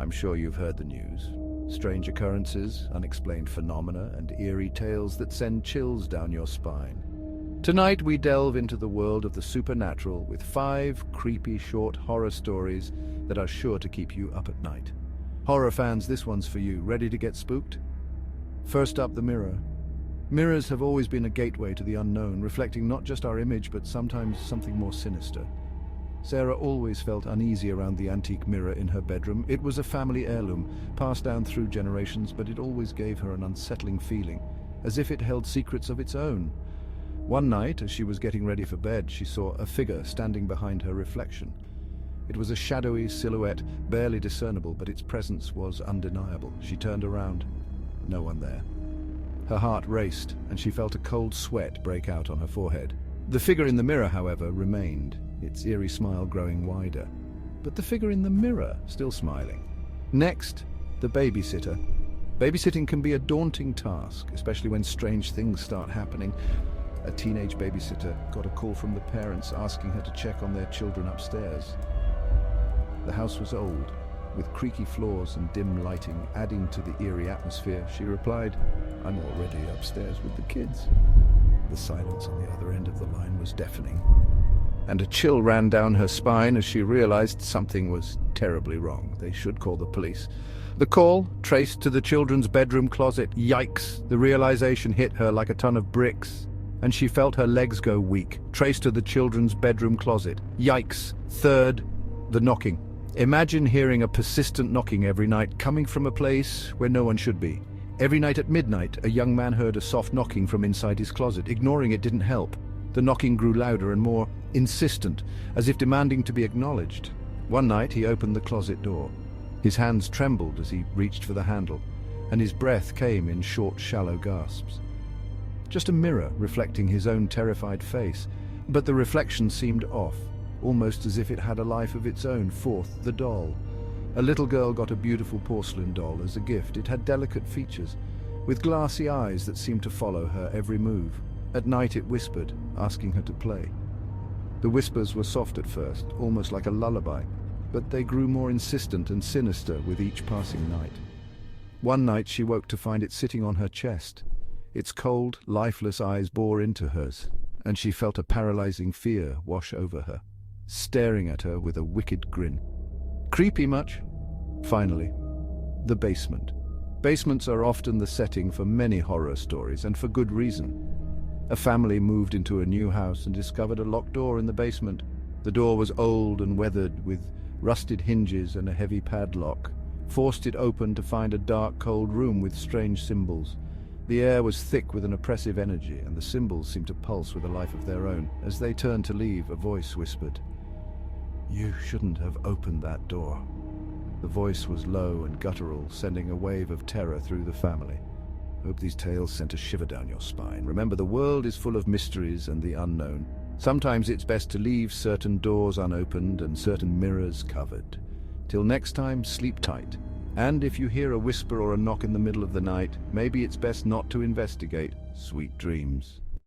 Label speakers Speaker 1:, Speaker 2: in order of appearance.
Speaker 1: I'm sure you've heard the news. Strange occurrences, unexplained phenomena, and eerie tales that send chills down your spine. Tonight we delve into the world of the supernatural with 5 creepy short horror stories that are sure to keep you up at night. Horror fans, this one's for you. Ready to get spooked? First up, the mirror. Mirrors have always been a gateway to the unknown, reflecting not just our image but sometimes something more sinister. Sarah always felt uneasy around the antique mirror in her bedroom. It was a family heirloom, passed down through generations, but it always gave her an unsettling feeling, as if it held secrets of its own. One night, as she was getting ready for bed, she saw a figure standing behind her reflection. It was a shadowy silhouette, barely discernible, but its presence was undeniable. She turned around. No one there. Her heart raced, and she felt a cold sweat break out on her forehead. The figure in the mirror, however, remained, its eerie smile growing wider. But the figure in the mirror still smiling. Next, the babysitter. Babysitting can be a daunting task, especially when strange things start happening. A teenage babysitter got a call from the parents asking her to check on their children upstairs. The house was old, with creaky floors and dim lighting adding to the eerie atmosphere. She replied, "I'm already upstairs with the kids." The silence on the other end of the line was deafening, and a chill ran down her spine as she realized something was terribly wrong. They should call the police. The call traced to the children's bedroom closet. Yikes! The realization hit her like a ton of bricks, and she felt her legs go weak. Traced to the children's bedroom closet. Yikes! Third, the knocking. Imagine hearing a persistent knocking every night, coming from a place where no one should be. Every night at midnight, a young man heard a soft knocking from inside his closet. Ignoring it didn't help. The knocking grew louder and more insistent, as if demanding to be acknowledged. One night, he opened the closet door. His hands trembled as he reached for the handle, and his breath came in short, shallow gasps. Just a mirror reflecting his own terrified face, but the reflection seemed off, almost as if it had a life of its own. Fourth, the doll. A little girl got a beautiful porcelain doll as a gift. It had delicate features, with glassy eyes that seemed to follow her every move. At night it whispered, asking her to play. The whispers were soft at first, almost like a lullaby, but they grew more insistent and sinister with each passing night. One night she woke to find it sitting on her chest. Its cold, lifeless eyes bore into hers, and she felt a paralyzing fear wash over her, staring at her with a wicked grin. Creepy much? Finally, the basement. Basements are often the setting for many horror stories, and for good reason. A family moved into a new house and discovered a locked door in the basement. The door was old and weathered, with rusted hinges and a heavy padlock. Forced it open to find a dark, cold room with strange symbols. The air was thick with an oppressive energy, and the symbols seemed to pulse with a life of their own. As they turned to leave, a voice whispered, "You shouldn't have opened that door." The voice was low and guttural, sending a wave of terror through the family. Hope these tales sent a shiver down your spine. Remember, the world is full of mysteries and the unknown. Sometimes it's best to leave certain doors unopened and certain mirrors covered. Till next time, sleep tight. And if you hear a whisper or a knock in the middle of the night, maybe it's best not to investigate. Sweet dreams.